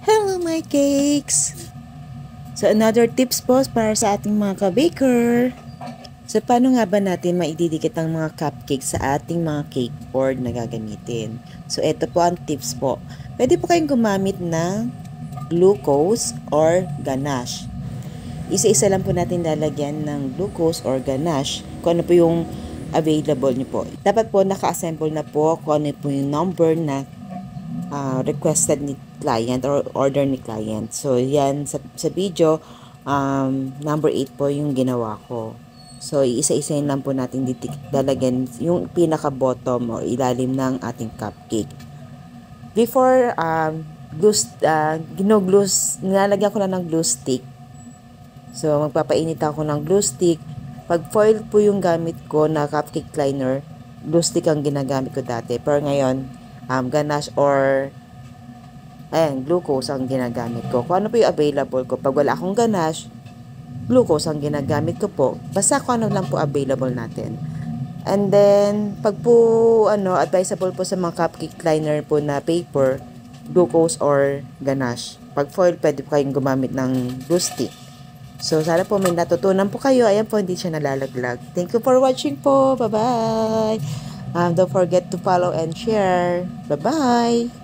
Hello my cakes! So another tips po para sa ating mga ka-baker. So paano nga ba natin maididikit ang mga cupcakes sa ating mga cake board na gagamitin? So ito po ang tips po. Pwede po kayong gumamit ng glucose or ganache. Isa-isa lang po natin lalagyan ng glucose or ganache kung ano po yung available nyo po. Dapat po naka-assemble na po kung ano po yung number na requested ni client or order ni client. So, yan sa video, number 8 po yung ginawa ko. So, isa-isayin lang po natin lalagyan yung pinaka-bottom o ilalim ng ating cupcake. Before, nilalagyan ko lang ng glue stick. So, magpapainit ako ng glue stick. Pag foil po yung gamit ko na cupcake liner, glue stick ang ginagamit ko dati. Pero ngayon, ganache or glucose ang ginagamit ko. Kung ano po yung available ko. Pag wala akong ganache, glucose ang ginagamit ko po. Basta kung ano lang po available natin. And then, pag po, advisable po sa mga cupcake liner po na paper, glucose or ganache. Pag foil, pwede po kayong gumamit ng glue stick. So, sana po may natutunan po kayo. Ayan po, hindi siya nalalaglag. Thank you for watching po. Bye-bye! Don't forget to follow and share. Bye-bye!